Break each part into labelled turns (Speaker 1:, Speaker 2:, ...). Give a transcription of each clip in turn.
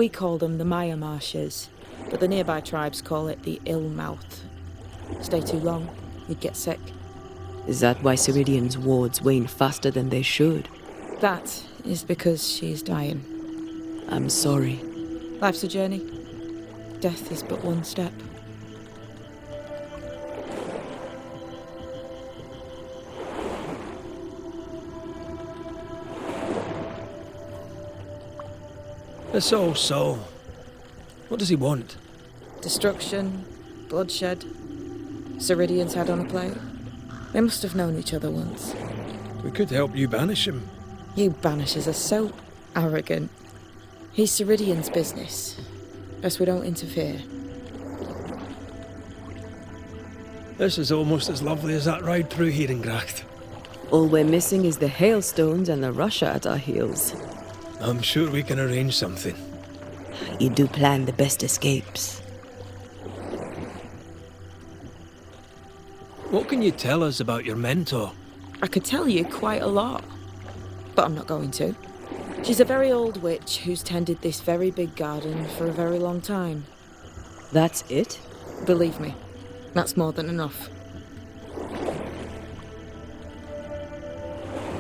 Speaker 1: We call them the Maya Marshes, but the nearby tribes call it the Ill Mouth. Stay too long, you'd get sick.
Speaker 2: Is that why Seridian's wards wane faster than they should?
Speaker 1: That is because she's dying.
Speaker 2: I'm sorry.
Speaker 1: Life's a journey. Death is but one step.
Speaker 3: It's all so. What does he want?
Speaker 1: Destruction, bloodshed. Seridian's had on a plate. They must have known each other once.
Speaker 3: We could help you banish him.
Speaker 1: You Banishers are so arrogant. He's Seridian's business. Best we don't interfere.
Speaker 3: This is almost as lovely as that ride through Herengracht.
Speaker 2: All we're missing is the hailstones and the Russia at our heels.
Speaker 3: I'm sure we can arrange something.
Speaker 2: You do plan the best escapes.
Speaker 3: What can you tell us about your mentor?
Speaker 1: I could tell you quite a lot, but I'm not going to. She's a very old witch who's tended this very big garden for a very long time.
Speaker 2: That's it?
Speaker 1: Believe me, that's more than enough.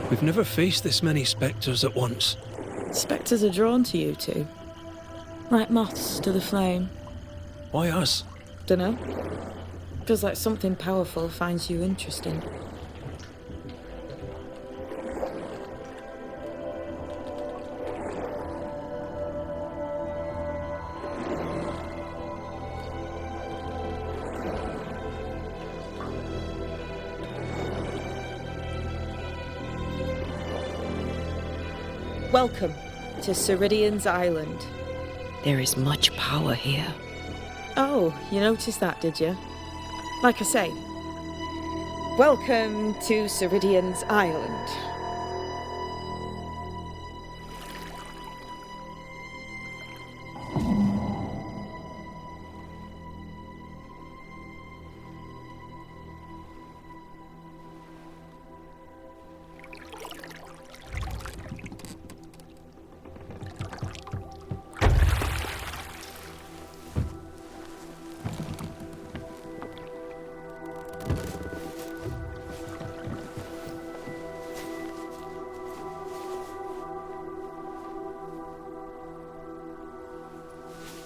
Speaker 3: We've never faced this many spectres at once.
Speaker 1: Spectres are drawn to you two, like moths to the flame.
Speaker 3: Why us?
Speaker 1: Dunno. Feels like something powerful finds you interesting. Welcome to Seridian's Island.
Speaker 2: There is much power here.
Speaker 1: Oh, you noticed that, did you? Like I say, welcome to Seridian's Island.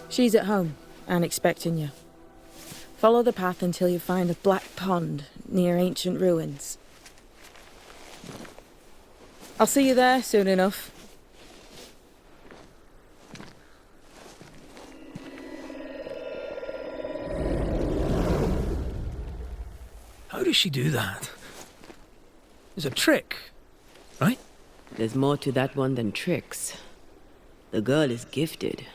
Speaker 1: She's at home and expecting you. Follow the path until you find a black pond near ancient ruins. I'll see you there soon enough.
Speaker 3: How does she do that? It's a trick, right?
Speaker 2: There's more to that one than tricks. The girl is gifted.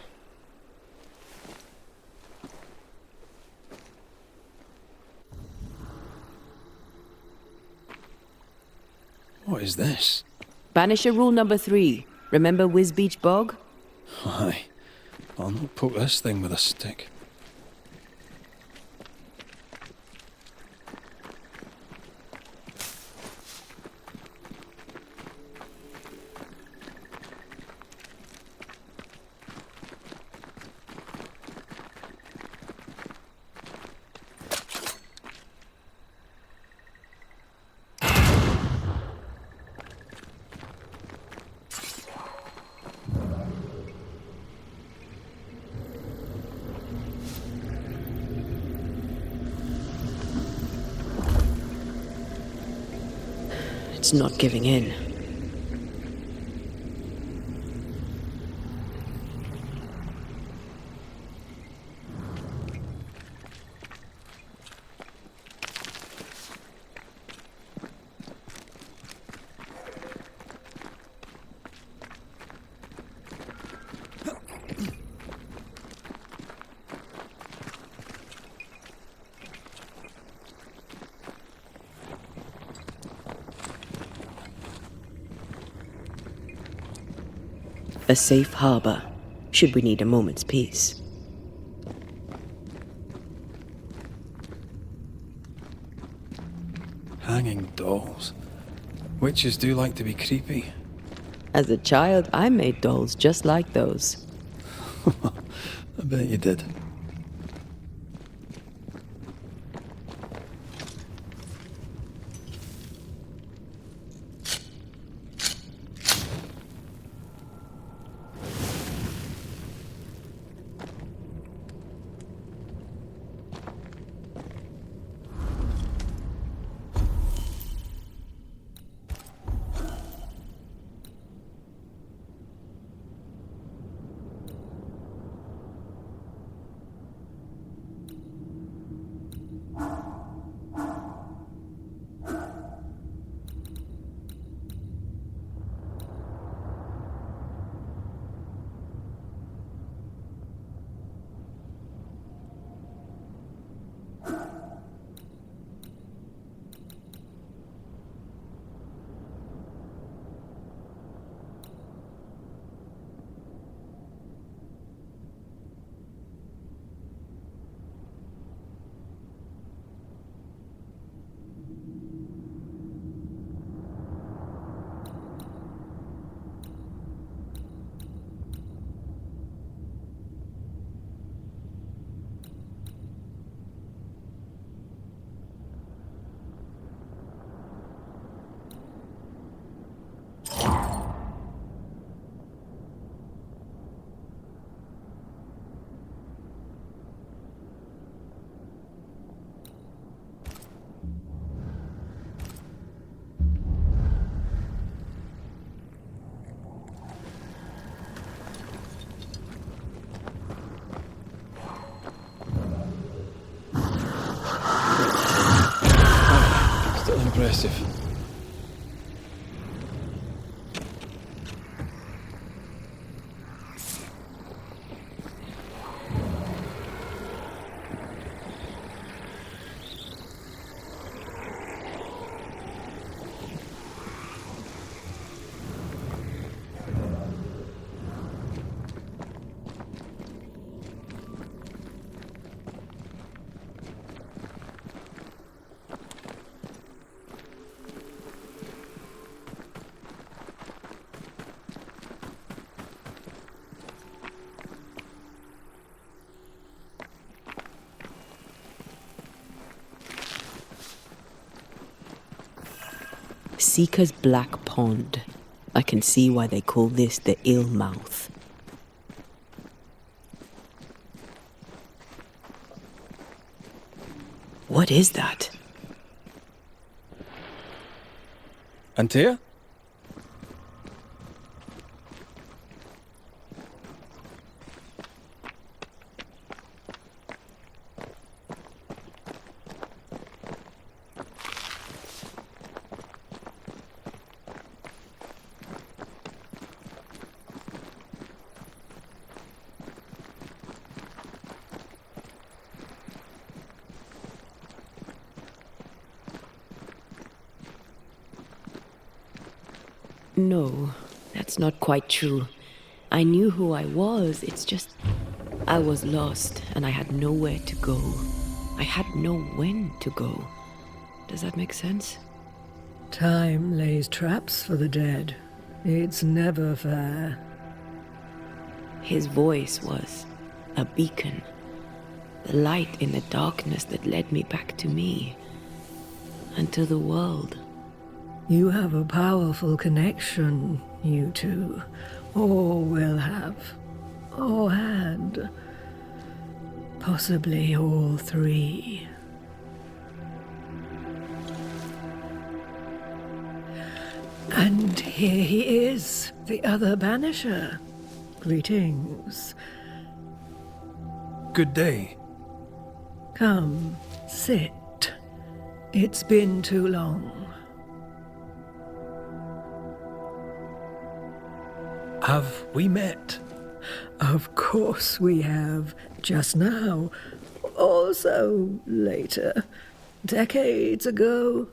Speaker 3: What is this?
Speaker 2: Banisher rule number 3. Remember Wisbeach Bog?
Speaker 3: Aye. I'll not poke this thing with a stick.
Speaker 2: It's not giving in. A safe harbor, should we need a moment's peace.
Speaker 3: Hanging dolls. Witches do like to be creepy.
Speaker 2: As a child, I made dolls just like those.
Speaker 4: I bet you did. Still impressive.
Speaker 2: Seeker's Black Pond. I can see why they call this the Ill Mouth. What is that?
Speaker 4: Antea?
Speaker 2: No, that's not quite true. I knew who I was, it's just I was lost and I had nowhere to go. I had no when to go. Does that make sense?
Speaker 5: Time lays traps for the dead. It's never fair.
Speaker 2: His voice was a beacon. The light in the darkness that led me back to me. And to the world.
Speaker 5: You have a powerful connection, you two. Or will have. Or had. Possibly all three. And here he is, the other Banisher. Greetings.
Speaker 3: Good day.
Speaker 5: Come, sit. It's been too long.
Speaker 3: Have we met?
Speaker 5: Of course we have. Just now. Also later. Decades ago.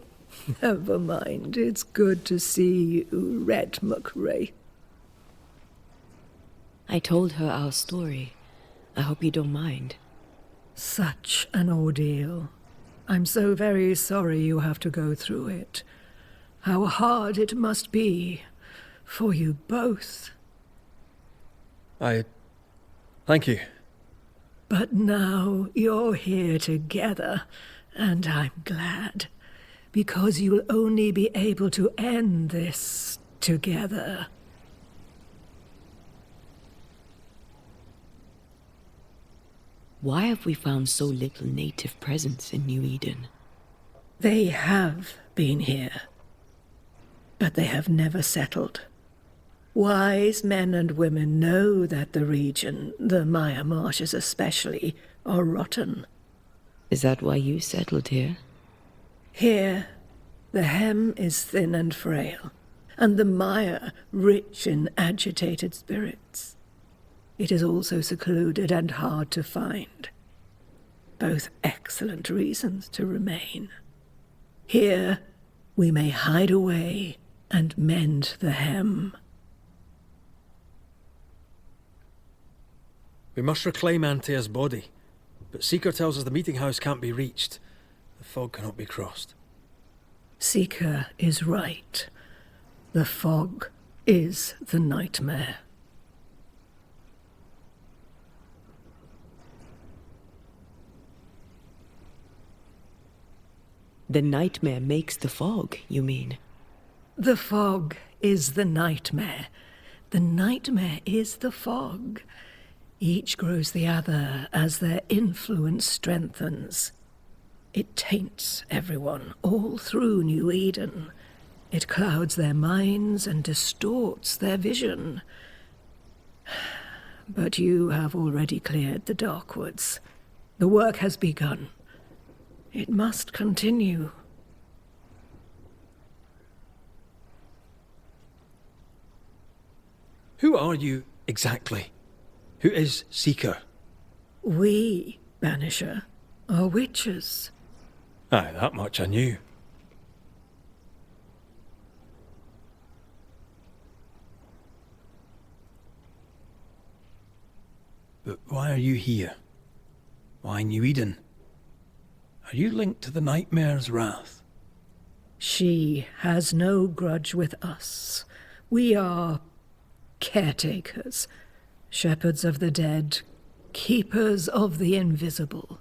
Speaker 5: Never mind. It's good to see you, Red McRae.
Speaker 2: I told her our story. I hope you don't mind.
Speaker 5: Such an ordeal. I'm so very sorry you have to go through it. How hard it must be for you both.
Speaker 3: I Thank you.
Speaker 5: But now you're here together, and I'm glad, because you'll only be able to end this together.
Speaker 2: Why have we found so little native presence in New Eden?
Speaker 5: They have been here, but they have never settled. Wise men and women know that the region, the Maya Marshes especially, are rotten.
Speaker 2: Is that why you settled here?
Speaker 5: Here, the hem is thin and frail, and the Maya rich in agitated spirits. It is also secluded and hard to find. Both excellent reasons to remain. Here, we may hide away and mend the hem.
Speaker 3: We must reclaim Antea's body, but Seeker tells us the meeting house can't be reached. The fog cannot be crossed.
Speaker 5: Seeker is right. The fog is the nightmare.
Speaker 2: The nightmare makes the fog, you mean?
Speaker 5: The fog is the nightmare. The nightmare is the fog. Each grows the other as their influence strengthens. It taints everyone all through New Eden. It clouds their minds and distorts their vision. But you have already cleared the Darkwoods. The work has begun. It must continue.
Speaker 3: Who are you exactly? Who is Seeker?
Speaker 5: We, Banisher, are witches.
Speaker 3: Aye, that much I knew. But why are you here? Why New Eden? Are you linked to the Nightmare's wrath?
Speaker 5: She has no grudge with us. We are caretakers, shepherds of the dead, keepers of the invisible.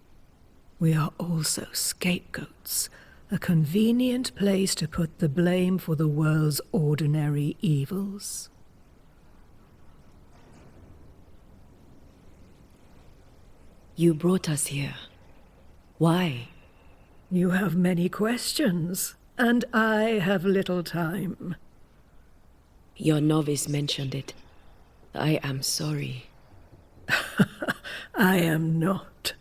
Speaker 5: We are also scapegoats, a convenient place to put the blame for the world's ordinary evils.
Speaker 2: You brought us here. Why?
Speaker 5: You have many questions, and I have little time.
Speaker 2: Your novice mentioned it. I am sorry.
Speaker 5: I am not.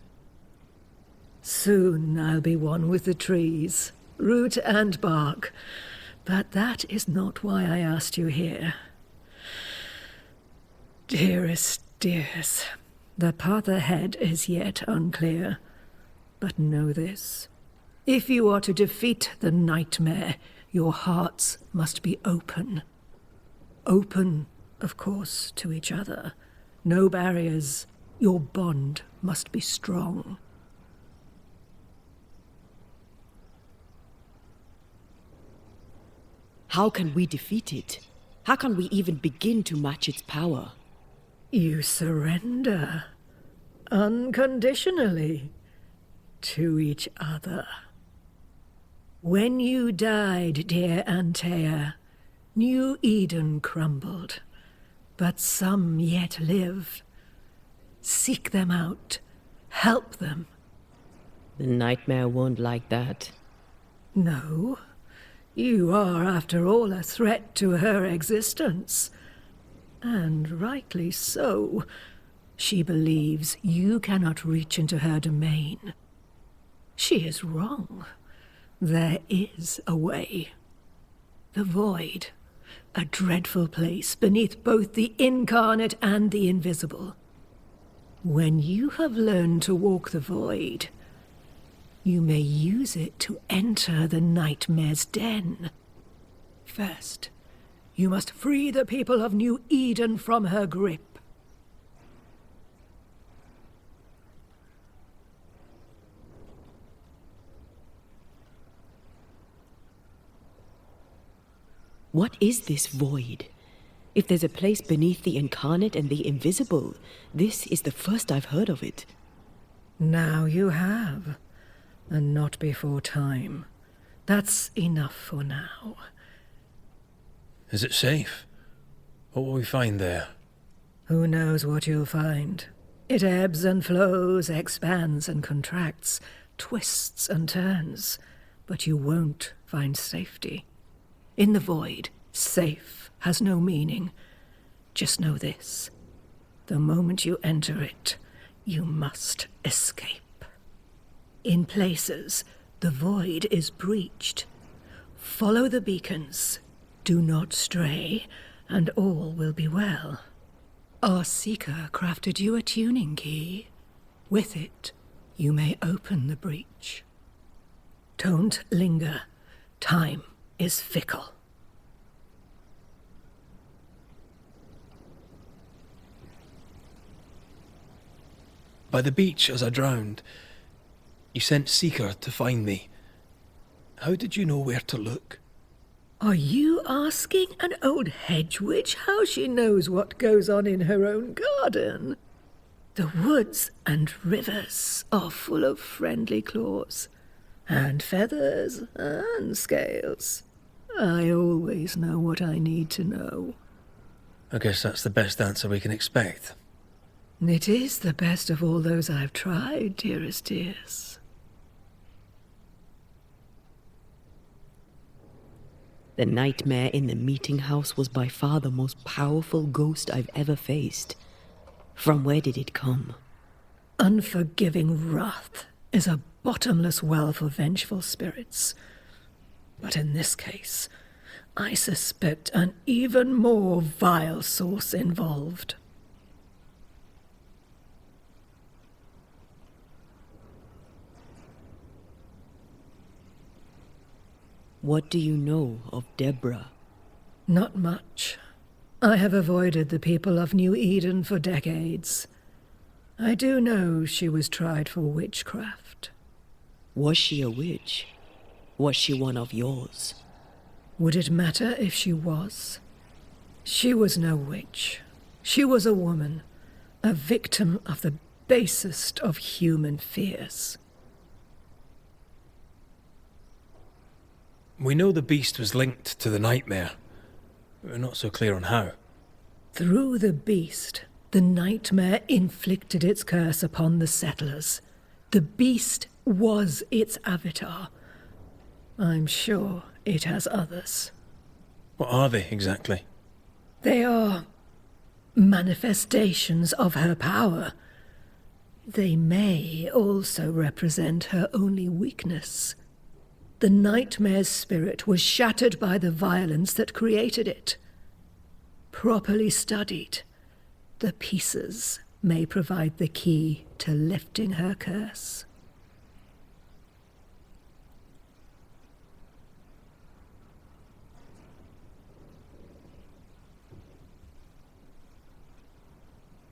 Speaker 5: Soon I'll be one with the trees, root and bark. But that is not why I asked you here. Dearest dears, the path ahead is yet unclear. But know this. If you are to defeat the nightmare, your hearts must be open. Open, of course, to each other. No barriers. Your bond must be strong.
Speaker 2: How can we defeat it? How can we even begin to match its power?
Speaker 5: You surrender. Unconditionally. To each other. When you died, dear Antea, New Eden crumbled, but some yet live. Seek them out. Help them.
Speaker 2: The nightmare won't like that.
Speaker 5: No. You are, after all, a threat to her existence. And rightly so. She believes you cannot reach into her domain. She is wrong. There is a way. The void. A dreadful place beneath both the incarnate and the invisible. When you have learned to walk the void, you may use it to enter the nightmare's den. First, you must free the people of New Eden from her grip.
Speaker 2: What is this void? If there's a place beneath the incarnate and the invisible, this is the first I've heard of it.
Speaker 5: Now you have, and not before time. That's enough for now.
Speaker 3: Is it safe? What will we find there?
Speaker 5: Who knows what you'll find? It ebbs and flows, expands and contracts, twists and turns, but you won't find safety. In the void, safe has no meaning. Just know this. The moment you enter it, you must escape. In places, the void is breached. Follow the beacons. Do not stray, and all will be well. Our Seeker crafted you a tuning key. With it, you may open the breach. Don't linger. Time is fickle.
Speaker 3: By the beach as I drowned, you sent Seeker to find me. How did you know where to look?
Speaker 5: Are you asking an old hedge witch how she knows what goes on in her own garden? The woods and rivers are full of friendly claws, and feathers and scales. I always know what I need to know.
Speaker 3: I guess that's the best answer we can expect.
Speaker 5: It is the best of all those I've tried, dearest dears.
Speaker 2: The nightmare in the meeting house was by far the most powerful ghost I've ever faced. From where did it come?
Speaker 5: Unforgiving wrath is a bottomless well for vengeful spirits. But in this case, I suspect an even more vile source involved.
Speaker 2: What do you know of Deborah?
Speaker 5: Not much. I have avoided the people of New Eden for decades. I do know she was tried for witchcraft.
Speaker 2: Was she a witch? Was she one of yours?
Speaker 5: Would it matter if she was? She was no witch. She was a woman, a victim of the basest of human fears.
Speaker 3: We know the beast was linked to the nightmare. We're not so clear on how.
Speaker 5: Through the beast, the nightmare inflicted its curse upon the settlers. The beast was its avatar. I'm sure it has others.
Speaker 3: What are they exactly?
Speaker 5: They are manifestations of her power. They may also represent her only weakness. The nightmare's spirit was shattered by the violence that created it. Properly studied, the pieces may provide the key to lifting her curse.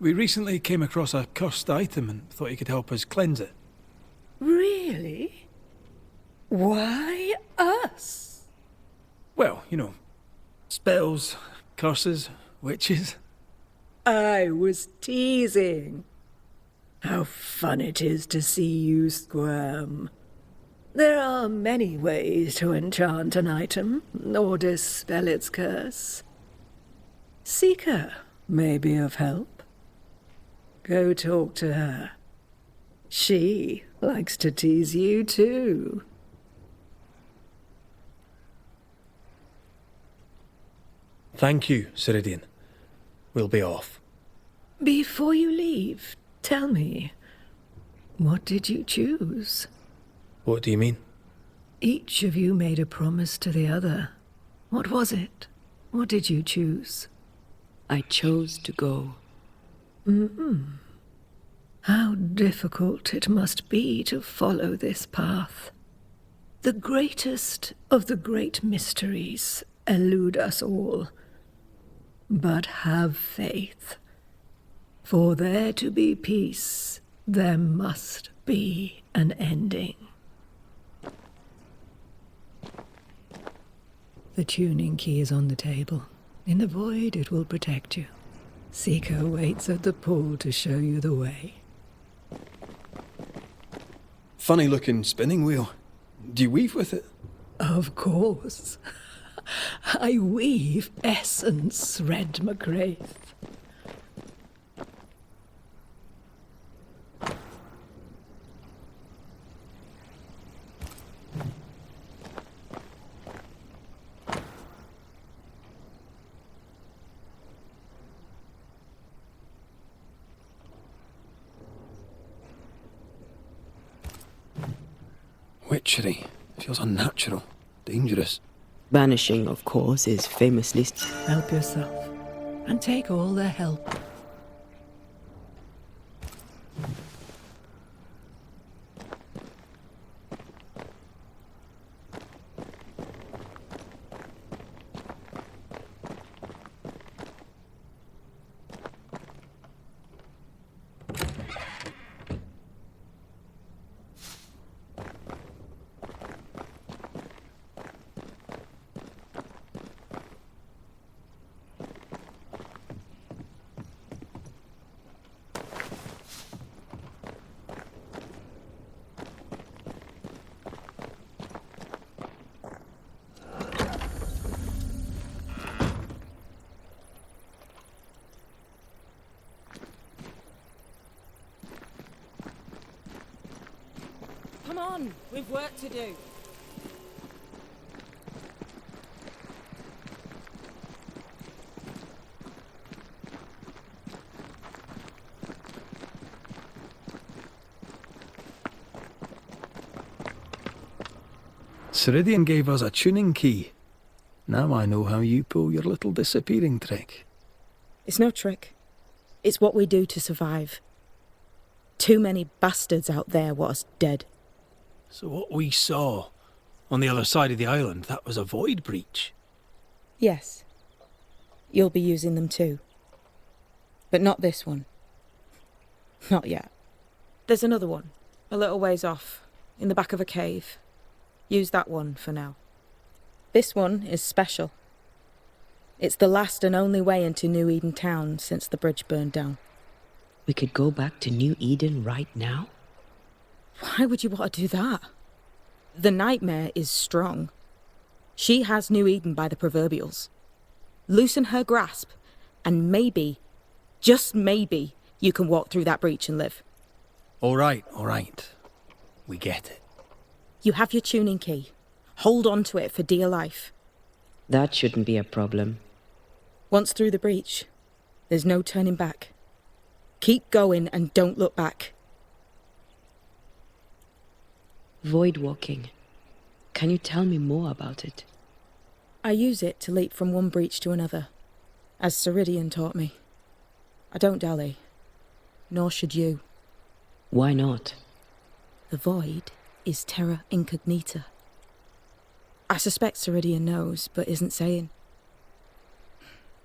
Speaker 3: We recently came across a cursed item and thought you could help us cleanse it.
Speaker 5: Really? Why us?
Speaker 3: Well, you know, spells, curses, witches.
Speaker 5: I was teasing. How fun it is to see you squirm. There are many ways to enchant an item, or dispel its curse. Seeker may be of help. Go talk to her. She likes to tease you too.
Speaker 3: Thank you, Seridian. We'll be off.
Speaker 5: Before you leave, tell me, what did you choose?
Speaker 3: What do you mean?
Speaker 5: Each of you made a promise to the other. What was it? What did you choose?
Speaker 2: I chose to go.
Speaker 5: How difficult it must be to follow this path. The greatest of the great mysteries elude us all. But have faith. For there to be peace, there must be an ending. The tuning key is on the table. In the void, it will protect you. Seeker waits at the pool to show you the way.
Speaker 3: Funny looking spinning wheel. Do you weave with it?
Speaker 5: Of course. I weave essence, Red McGrath.
Speaker 3: Witchery. Feels unnatural. Dangerous.
Speaker 2: Banishing, of course, is famously.
Speaker 5: Help yourself, and take all the help.
Speaker 1: Come on, we've work to do.
Speaker 3: Seridian gave us a tuning key. Now I know how you pull your little disappearing trick.
Speaker 1: It's no trick. It's what we do to survive. Too many bastards out there want us dead.
Speaker 3: So what we saw on the other side of the island, that was a void breach.
Speaker 1: Yes. You'll be using them too. But not this one. Not yet. There's another one, a little ways off, in the back of a cave. Use that one for now. This one is special. It's the last and only way into New Eden town since the bridge burned down.
Speaker 2: We could go back to New Eden right now?
Speaker 1: Why would you want to do that? The nightmare is strong. She has New Eden by the proverbials. Loosen her grasp, and maybe, just maybe, you can walk through that breach and live.
Speaker 3: All right. We get it.
Speaker 1: You have your tuning key. Hold on to it for dear life.
Speaker 2: That shouldn't be a problem.
Speaker 1: Once through the breach, there's no turning back. Keep going and don't look back.
Speaker 2: Void walking. Can you tell me more about it?
Speaker 1: I use it to leap from one breach to another, as Seridian taught me. I don't dally, nor should you.
Speaker 2: Why not?
Speaker 1: The void is terra incognita. I suspect Seridian knows, but isn't saying.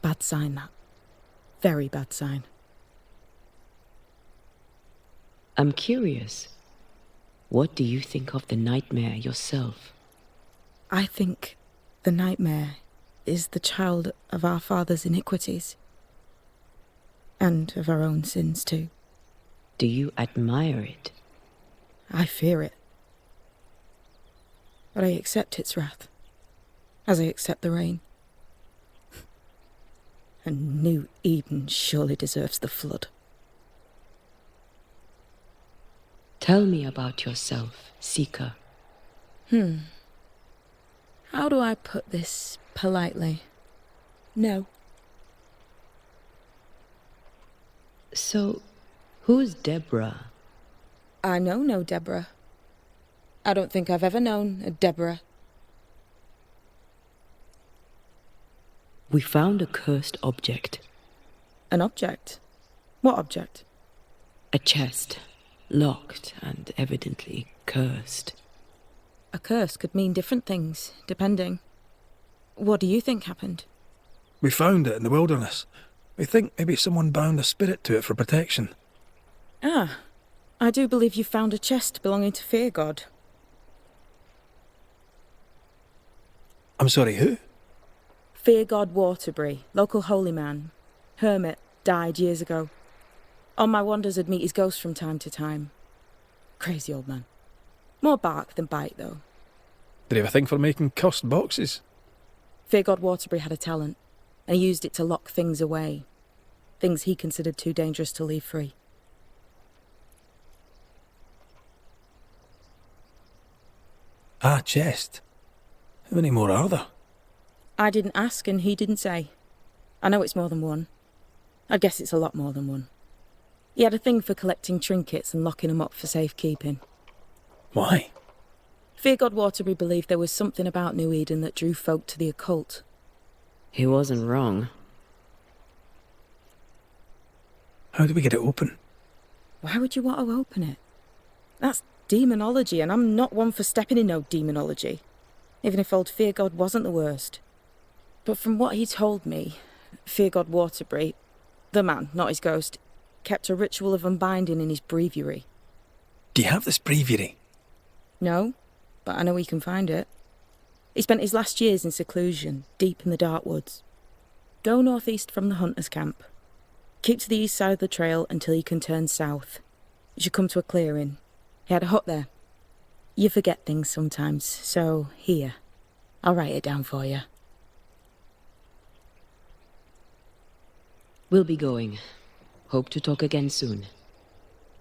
Speaker 1: Bad sign, that. Very bad sign.
Speaker 2: I'm curious. What do you think of the nightmare yourself?
Speaker 1: I think the nightmare is the child of our father's iniquities. And of our own sins, too.
Speaker 2: Do you admire it?
Speaker 1: I fear it. But I accept its wrath, as I accept the rain. And New Eden surely deserves the flood.
Speaker 2: Tell me about yourself, Seeker.
Speaker 1: How do I put this politely? No.
Speaker 2: So, who's Deborah?
Speaker 1: I know no Deborah. I don't think I've ever known a Deborah.
Speaker 2: We found a cursed object.
Speaker 1: An object? What object?
Speaker 2: A chest. Locked and evidently cursed.
Speaker 1: A curse could mean different things, depending. What do you think happened?
Speaker 3: We found it in the wilderness. We think maybe someone bound a spirit to it for protection.
Speaker 1: Ah, I do believe you found a chest belonging to Fear God.
Speaker 3: I'm sorry, who?
Speaker 1: Fear God Waterbury, local holy man. Hermit, died years ago. On my wanders I'd meet his ghost from time to time. Crazy old man. More bark than bite, though.
Speaker 3: Did he have a thing for making cursed boxes?
Speaker 1: Fear God Waterbury had a talent, and he used it to lock things away. Things he considered too dangerous to leave free.
Speaker 3: Ah, chest. How many more are there?
Speaker 1: I didn't ask and he didn't say. I know it's more than one. I guess it's a lot more than one. He had a thing for collecting trinkets and locking them up for safekeeping.
Speaker 3: Why?
Speaker 1: Fear God Waterbury believed there was something about New Eden that drew folk to the occult.
Speaker 2: He wasn't wrong.
Speaker 3: How do we get it open?
Speaker 1: Why would you want to open it? That's demonology, and I'm not one for stepping in no demonology. Even if old Fear God wasn't the worst. But from what he told me, Fear God Waterbury, the man, not his ghost, kept a ritual of unbinding in his breviary.
Speaker 3: Do you have this breviary?
Speaker 1: No, but I know he can find it. He spent his last years in seclusion, deep in the dark woods. Go northeast from the hunters' camp. Keep to the east side of the trail until you can turn south. You should come to a clearing. He had a hut there. You forget things sometimes, so here. I'll write it down for you.
Speaker 2: We'll be going. Hope to talk again soon.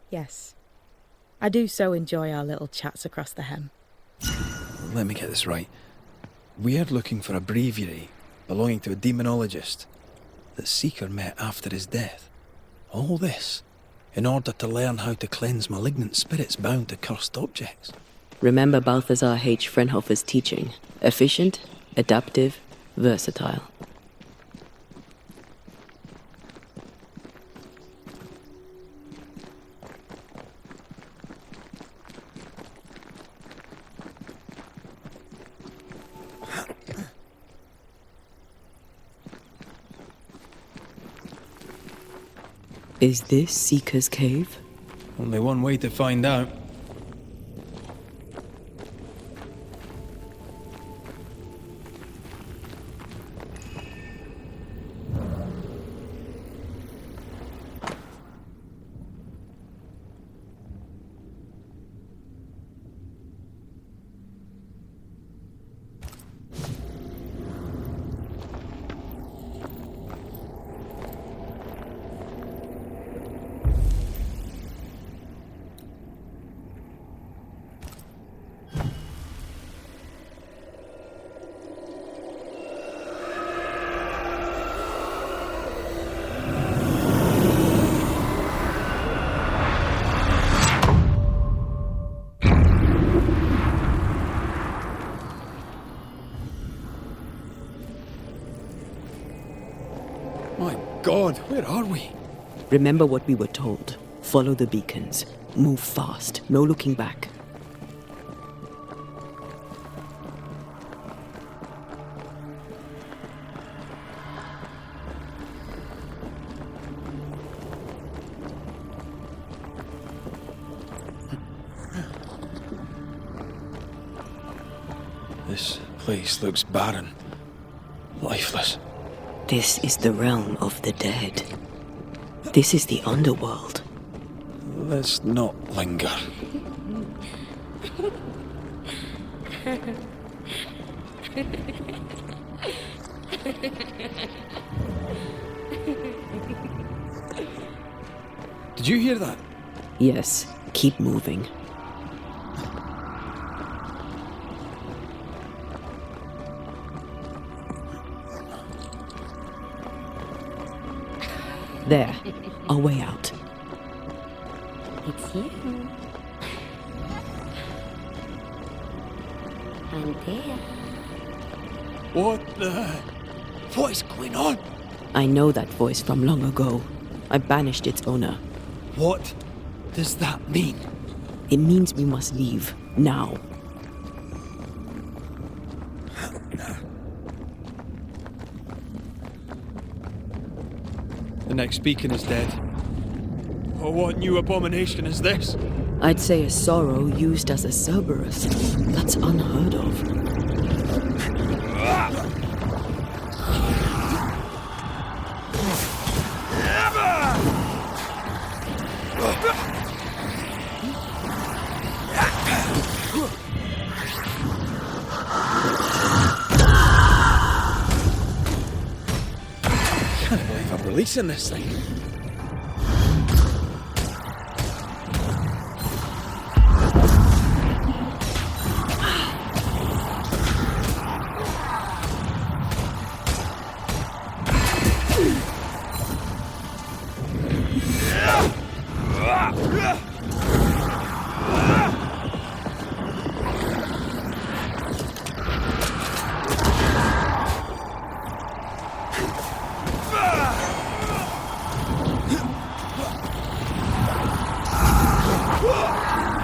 Speaker 1: Yes. I do so enjoy our little chats across the hem.
Speaker 3: Let me get this right. We're looking for a breviary belonging to a demonologist that Seeker met after his death. All this in order to learn how to cleanse malignant spirits bound to cursed objects.
Speaker 2: Remember Balthazar H. Frenhofer's teaching. Efficient, adaptive, versatile. Is this Seeker's Cave?
Speaker 3: Only one way to find out. My God, where are we?
Speaker 2: Remember what we were told. Follow the beacons. Move fast. No looking back.
Speaker 3: This place looks barren. Lifeless.
Speaker 2: This is the realm of the dead. This is the underworld.
Speaker 3: Let's not linger. Did you hear that?
Speaker 2: Yes, keep moving. There, our way out.
Speaker 6: It's you. I'm there.
Speaker 3: What is going on?
Speaker 2: I know that voice from long ago. I banished its owner.
Speaker 3: What does that mean?
Speaker 2: It means we must leave, now.
Speaker 3: The next beacon is dead. Oh, what new abomination is this?
Speaker 2: I'd say a sorrow used as a Cerberus. That's unheard of.
Speaker 3: police in this thing.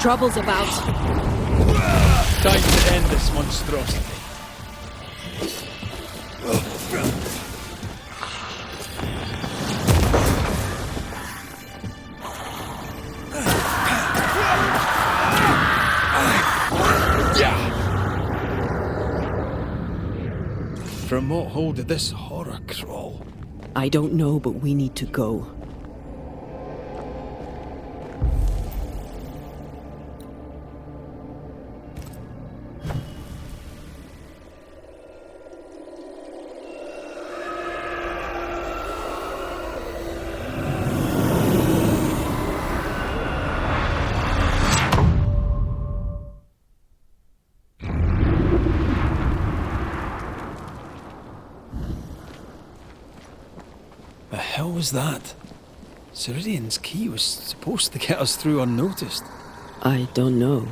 Speaker 1: Trouble's about.
Speaker 3: Time to end this monstrosity. From what hole did this horror crawl?
Speaker 2: I don't know, but we need to go.
Speaker 3: The hell was that? Seridian's key was supposed to get us through unnoticed.
Speaker 2: I don't know.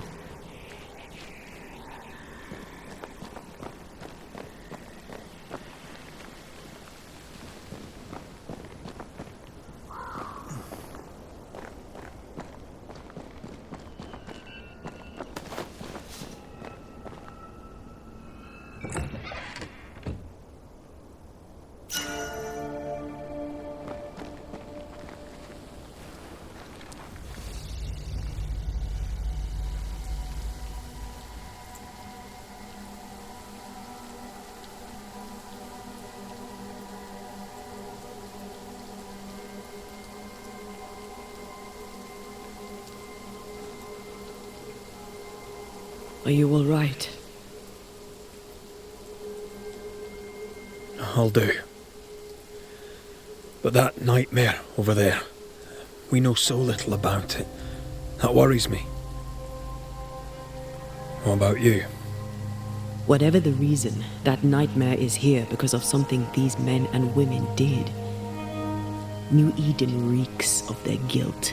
Speaker 2: Are you all right?
Speaker 3: I'll do. But that nightmare over there, we know so little about it. That worries me. What about you?
Speaker 2: Whatever the reason, that nightmare is here because of something these men and women did. New Eden reeks of their guilt.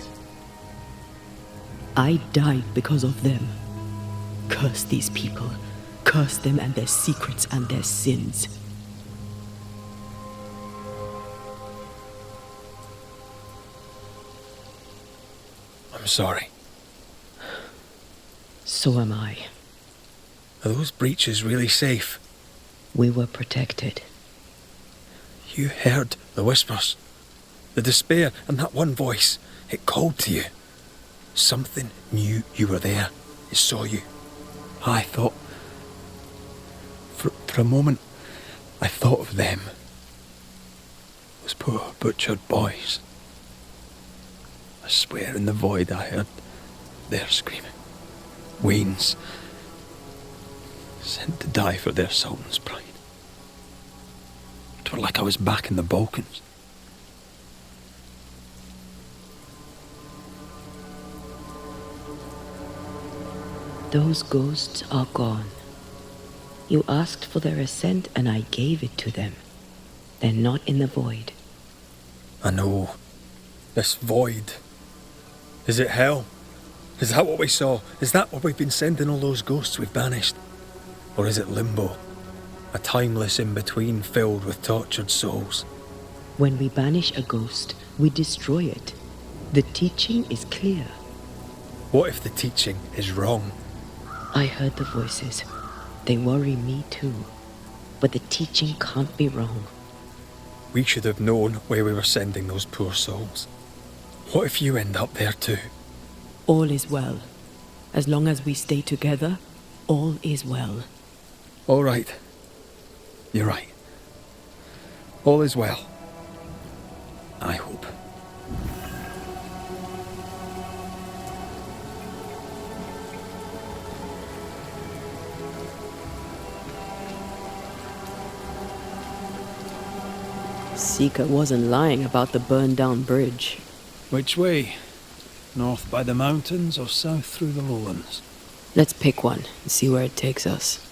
Speaker 2: I died because of them. Curse these people. Curse them and their secrets and their sins.
Speaker 3: I'm sorry.
Speaker 2: So am I.
Speaker 3: Are those breaches really safe?
Speaker 2: We were protected.
Speaker 3: You heard the whispers, the despair, and that one voice. It called to you. Something knew you were there. It saw you. I thought... For a moment, I thought of them. Those poor butchered boys. I swear in the void I heard their screaming. Wains. Sent to die for their Sultan's pride. It were like I was back in the Balkans.
Speaker 2: Those ghosts are gone. You asked for their ascent and I gave it to them. They're not in the void.
Speaker 3: I know. This void. Is it hell? Is that what we saw? Is that what we've been sending all those ghosts we've banished? Or is it limbo? A timeless in-between filled with tortured souls?
Speaker 2: When we banish a ghost, we destroy it. The teaching is clear.
Speaker 3: What if the teaching is wrong?
Speaker 2: I heard the voices. They worry me too. But the teaching can't be wrong.
Speaker 3: We should have known where we were sending those poor souls. What if you end up there too?
Speaker 2: All is well. As long as we stay together, all is well.
Speaker 3: All right. You're right. All is well. I hope.
Speaker 2: Seeker wasn't lying about the burned-down bridge.
Speaker 3: Which way? North by the mountains or south through the lowlands?
Speaker 2: Let's pick one and see where it takes us.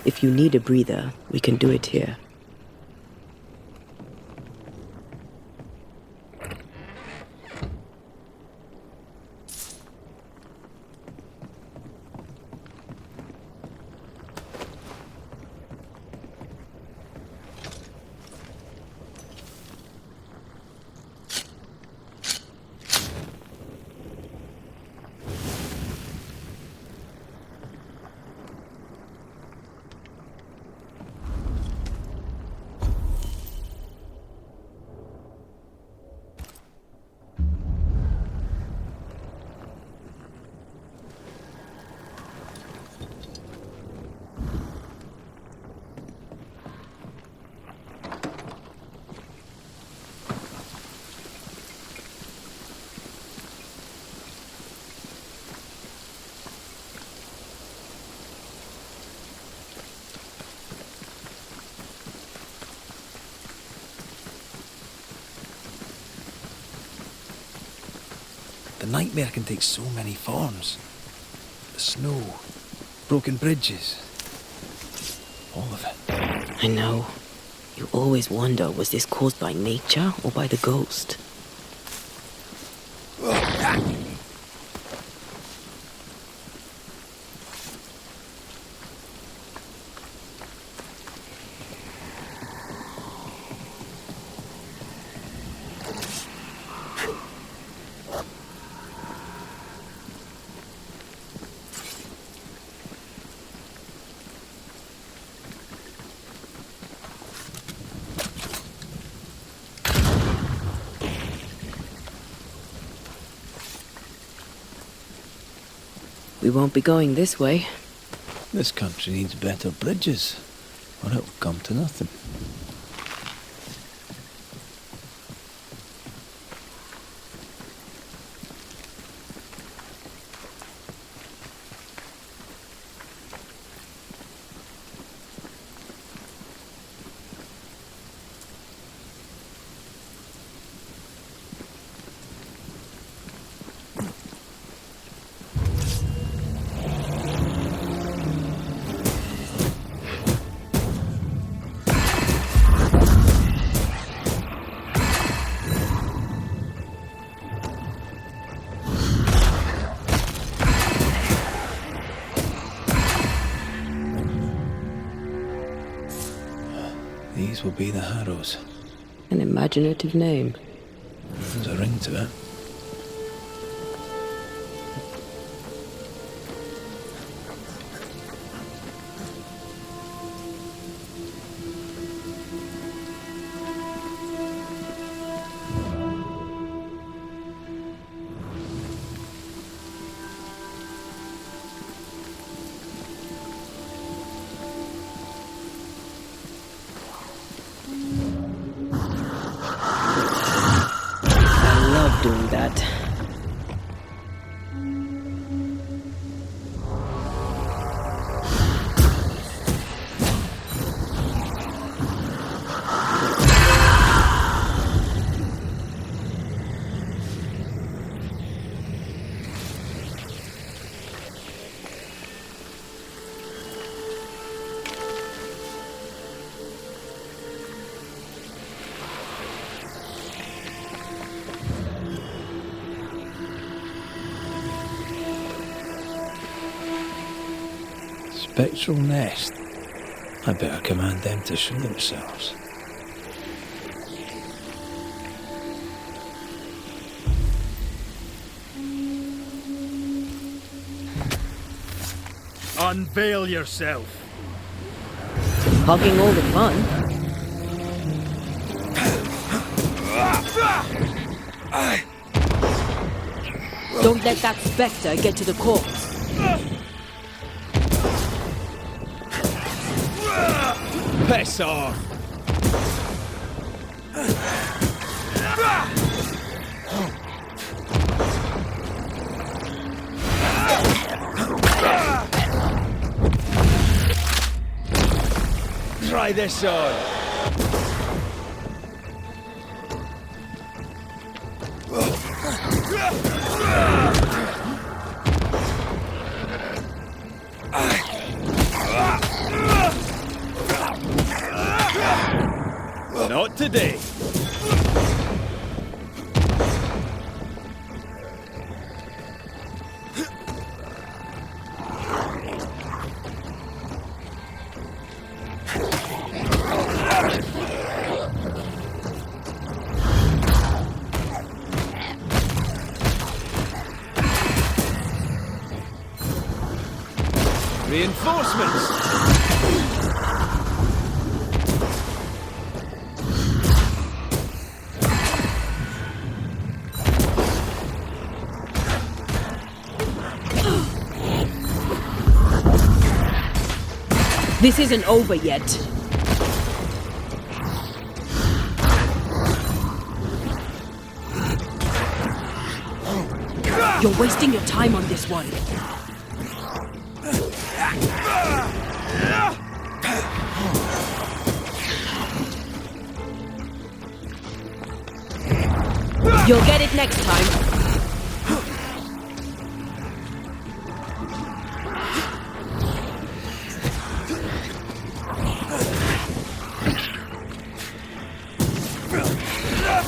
Speaker 2: If you need a breather, we can do it here.
Speaker 3: The nightmare can take so many forms. The snow, broken bridges, all of it.
Speaker 2: I know. You always wonder, was this caused by nature or by the ghost? We won't be going this way.
Speaker 3: This country needs better bridges, or it'll come to nothing. These will be the Harrows.
Speaker 2: An imaginative name.
Speaker 3: There's a ring to it.
Speaker 2: Doing that.
Speaker 3: Spectral nest. I better command them to show themselves.
Speaker 7: Unveil yourself.
Speaker 2: Hogging all the fun. Don't let that spectre get to the corpse.
Speaker 4: Piss off! Try this on! Not today. Reinforcements!
Speaker 2: This isn't over yet. You're wasting your time on this one. You'll get it next time.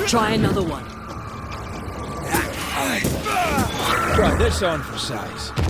Speaker 2: Try another one.
Speaker 4: Try this on for size.